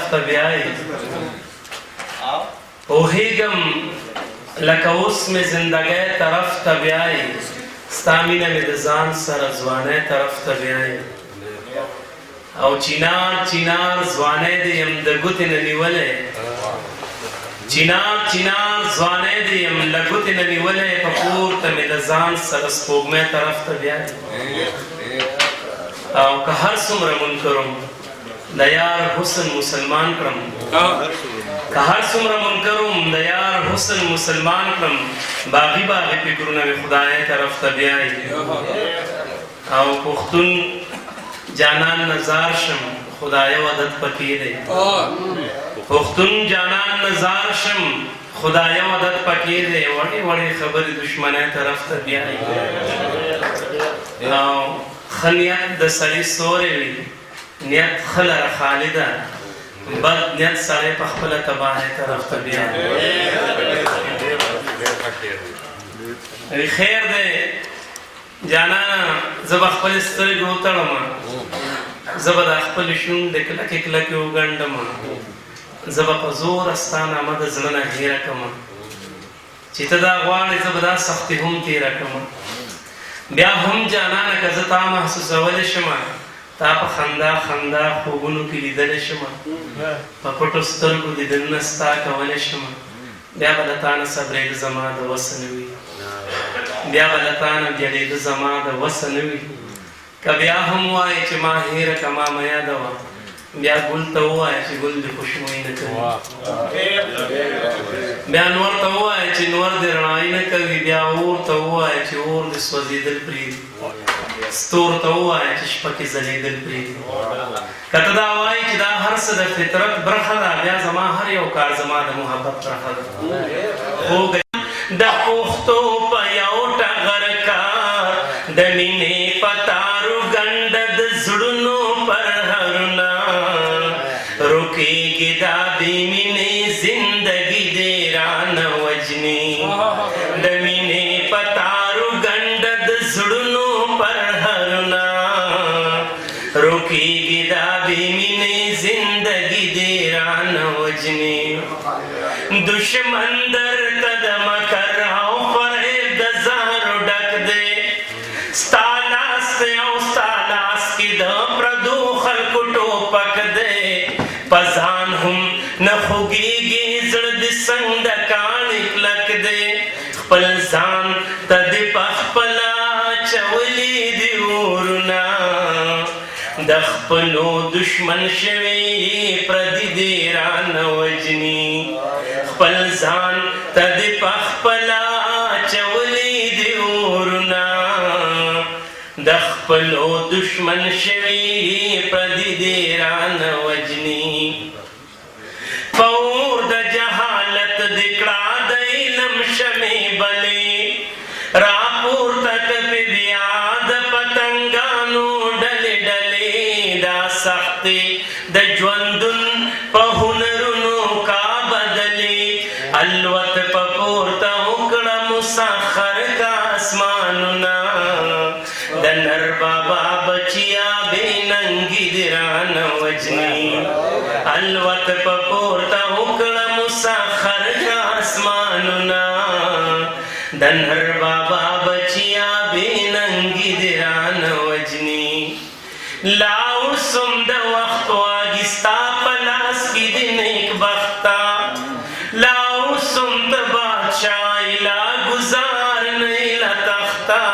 طرف ته بیایي پوهېږم لکه اوس مې زندګۍ طرف ته بیایي ستا مینه مې د ځان سره ځوانۍ طرف ته بیایي او چینار چینار ځوانۍ دې یم د ګوتې نه نیولی چینار چینار ځوانۍ دې یم له ګوتې نه نیولی په پورته مې د ځان سره سپوږمۍ طرف ته بیایي او که هر څومره منکرم د یار حسن مسلمان کړم که هر څومره منکرم د یار حسن مسلمان کړم باغي باغي فکرونه مې خدای طرف ته بیایي او پښتون جانان نزار شم خدای عادت پکې دی پښتون جانان نزار شم خدای عادت پکې دی وړې وړې خبرې دشمنۍ طرف ته بیایي او ښه نیت د سړي سوری وي نیت ښه لره خالده بد نیت سړی په خپله تباهۍ طرف ته بیایي خیر دی جانانه زه به خپلې سترګې وتړم زه به د خپلې شونډې کلکې کلکې وګنډم زه به په زوره ستا نامه د زړه نه هېره کړم چې ته دا غواړې زه به دا سختي هم تېره کړم بیا هم جانانه که زه تا محسوسولی شم تا په خندا خندا خوبونو کې لیدلی شم په پټو سترګو دیدنونه ستا کولی شم بیا به له تا نه صبرېده زما د وسه نه وي بیا به له تا نه بیړېده زما د وسه نه وي که بیا هم وایې چې ما هېره که ما مه یادوه بیا ګل ته ووایه چې ګل دې خوشبویي نه کوي بیا نور ته ووایه چې نور دې رڼایي نه کوي بیا اور ته ووایه چې اور دې سوځېدل پرېږدي ستور ته ووایه چې شپه کې ځلېدل پرېږدي که ته دا وایې چې دا هر څه د فطرت برخه ده بیا زما هر یو کار زما د محبت برخه ده خو د پښتو په یو ټغر کار د مینې په تارو ګنډه د زړونو پرهرونه روکېږي دا بې مینې زندګي دې رانه وجني د مینې په تارو ګنډه د زړونو پرهرونه روکېږي دا بې مینې زندګي دې رانه وجني دشمن درته د مکر او فریب د زهرو ډک دی ستا لاس دی او ستا لاس کې د پردو خلکو ټوپک دی په ځان هم نه خوږېږي زړه د څنګ د کاڼي کلک دی خپل ځان ته دې پخپله اچولي دي اورونه د خپلو دشمن شوي پردي دې رانه وجني خپل ځان ته دې پخپله اچولي دي اورونه د خپلو دشمن شوي پردي دې رانه وجني په اور د جهالت دې کړه د علم شمې بلې راپورته کړې بیا د پتنګانو ډلې ډلې دا سختې د ژوندون په هنرونو کا بدلې الوت په پورته وکړه مسخر کا اسمانونه د نر بابا بچیا بې ننګي دې رانه وجني الوت په پورته وکړه مسخر کا اسمانونه د نر بابا بچیا بې ننګي دې رانه وجني لا اوسم د وخت واګي ستا په لاس کې دې نیک بخته لا اوسم د بادشاهۍ لا ګزار نه له تخته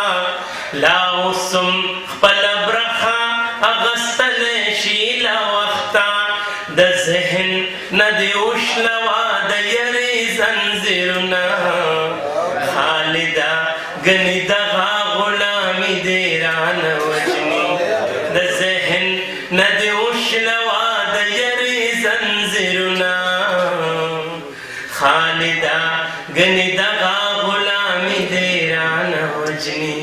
لا اوسم خپله برخه اخیستلی شي له وخته د ذهن نه دې وشلوه د یرې زنځیرونه خالده ګنې دغه غلامي دې رانه وجني د ذهن نه دې وشلوه د یرې زنځیرونه خالده ګنې دغه غلامي دې رانه وجني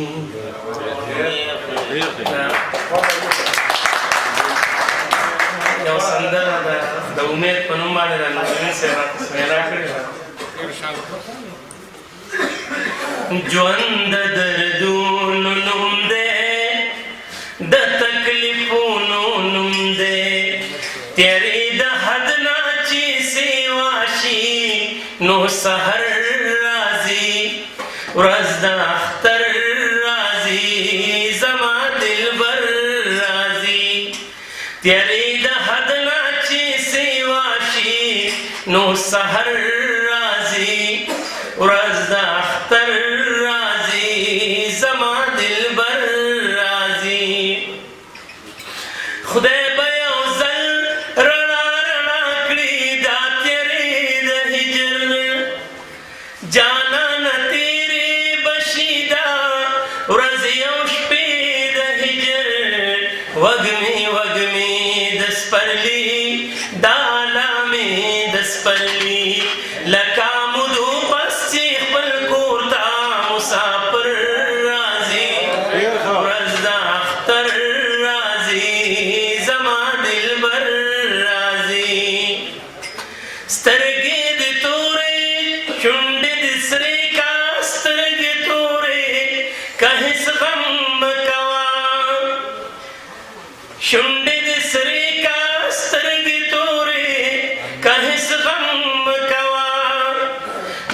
یو سندره ده د امید په نوم باندې د نظرین صاحب راته سمیرا کړې ده ژوند د دردونو نوم دی د تکلیفونو نوم دی تیرې د حد نه چې سیوا شي نو سحر راځي ورځ د اختر راځي زما دلبر راځي تیارې د حد نه چې سیوا شي نو سحر راځي ورځ د اختر راځي زما دلبر راځي خدای به یو ځل رڼا رڼا کړي دا تیارې د هجر جانانه تیرې بشي دا ورځې او شپې د هجر وږمې وږمې د سپرلي دا لامې د سپرلي لکه عمودو پس چې خپل کور ته مسافر راځي ورځ د اختر راځي زما دلبر راځي سترګې د تورې شونډې د سرې کا سترګې تورې که هېڅ غم مه کوه شونډې د سرې کا سترګې تورې که هېڅ غم مه کوه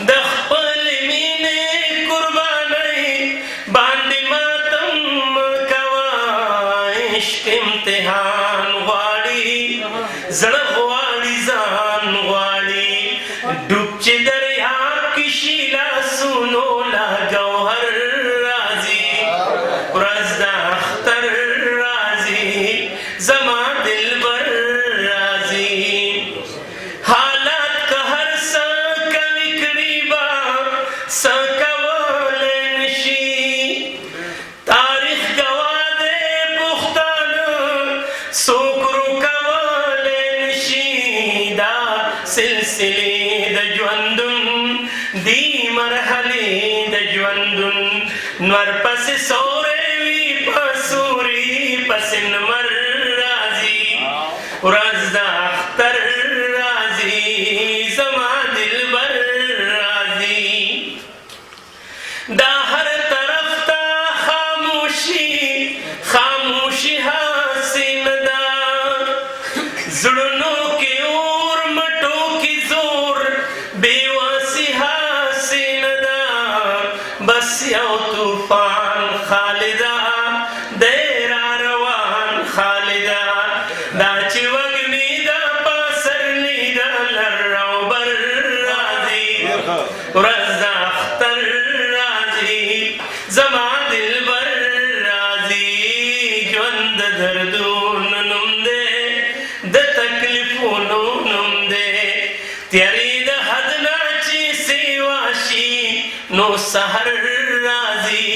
د خپلې مینې قربانۍ باندې ماتم مه کوه عشق امتحان غواړي زړه غواړي ځان غواړي ډوب چې دریاب کې شي لاسونو لا ګوهر راځي ورځ د اختر راځي زما دلبر راځي حالات که هر څه کوي کړي به څه کولی نشي تاریخ ګواه دی پښتانه څوک روکولی نشي دا سلسلې د ژوندون دی مرحلې د ژوندون نور پسې سوری وي په سوري پسې نمر راځي ورځ د اختر راځي زما دلبر راځي دا هر طرف ته خاموشي خاموشي حسینه ده زړونو کې اور مټو کې زور بېوسي حسینه ده بس یو طوفان خالده دی را روان خالده دا چې وږمې ده په سرلي ده لر او بر راځي ورځ د اختر راځي زما دلبر راځي ژوند د دردونو نوم دی د تکلیفونو نوم دی تیارې د حد نه چې سیوا شي نو سحر راځي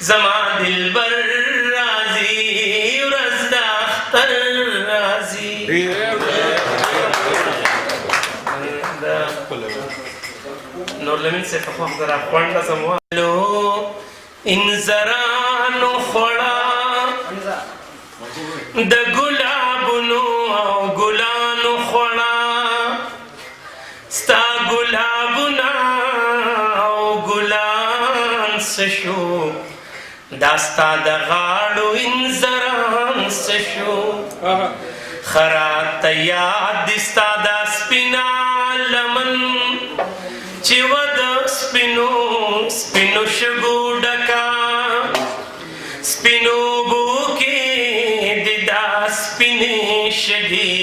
زما دلبر راځي ورځ د اختر راځي نور لمن سے خواخ درا خوانده زموالو انزرانو خوڑا د گلابونو او گلانو خوڑا ستا گلابونا او گلان سشو داستا د غاړو انزران سشو خرات یاد دستا دا سپینا لمن چې و د سپینو سپینو شګو ډکا سپینو بو کې د دا سپینې شګې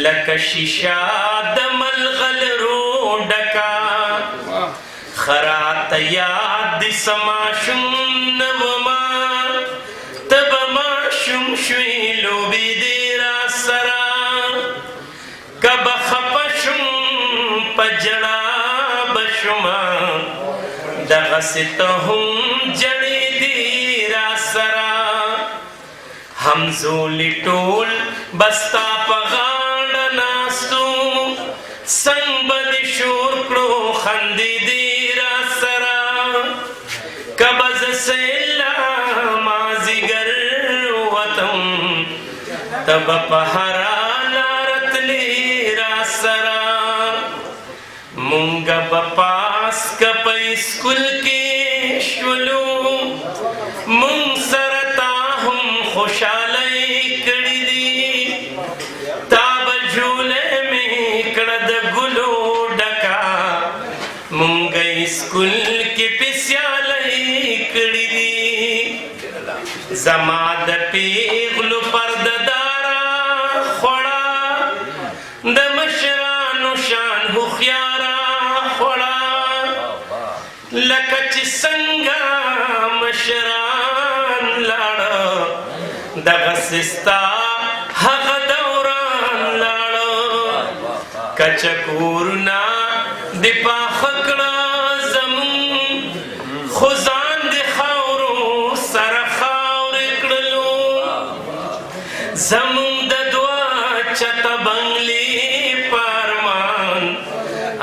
لکه شیشه د ملغلرو ډکا خرات یاد د سماشم نوما تب ماشم شوی لوبې دې را سره کب خپشم پجړه بشما دغسې ته هم جړې دې را سره همزولي ټول بستا په غاړه ناستو څنګ به دې شور کړو خندې دې را سره که به زه سیلا مازدیګر وتم ته به په هره لاره تلې را سره مونږ به پاس که په اسکول کې شولو مونږ سره تا هم خوشحالی کړي دي تا به اسکول کې پسیالۍ کړي دي زما د پیغلو پردهداره خوړه د مشرانو شان هوښیاره خوړه لکه چې څنګه مشران لاړه دغسې ستا هغه دوران لاړه کچه کورونه د پاخه کړه زمون خو ځان د خاورو سره خاورې کړلو زمون د دوه چته بنګلې په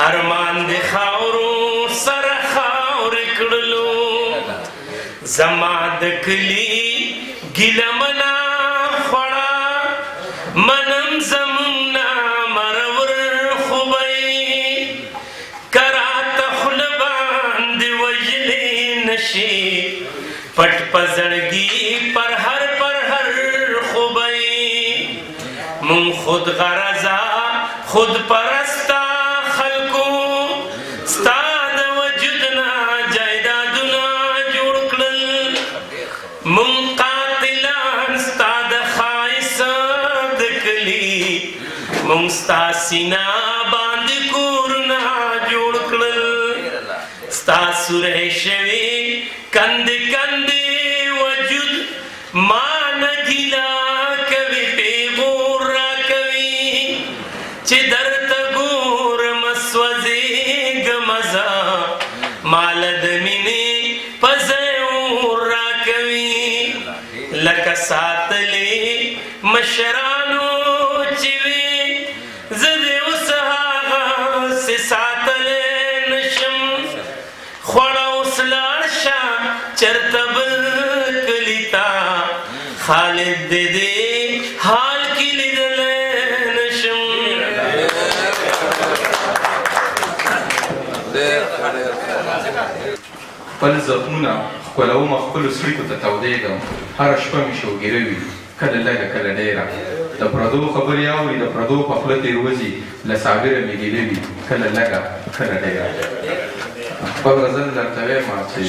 ارمان د خاورو سره خاورې کړلو زما د کلي ګیله منا خوړه منم زمون نه مرور خوبی که راته خوله باندې وژلې نشي پټ په زړګي پر هر خوبی مون خود غرضه خود پرسته خلکو ستا د وجود نه جایدادونه جوړ کړل مون قاتلان ستا د ښایسته د کلي مون ستا سینه باندې کورونه جوړ کړل ستا سوری شوي کندې کندې وجود ما نه ګیله کوي پیغور راکوي چې درته ګورم سوځېږم زه ماله د مینې په ځای اور راکوي لکه ساتلې مشرانو چې وي زه دې اوس هغسې ساتلی نشم خوړه اوس لاړ شه چېرته بل کلي ته خالد دې دې حال کې لیدلی نشم خپل زخمونه ښکلومه خپلو څړیکو ته تودېږم هره شپه مې شوګیره وي کله لږه کله ډېره د پردو خبرې اوري د پردو په خوله تېروځي له صابره مې ګیله وي کله لږه کله ډېره خپل غزل درته وایم چې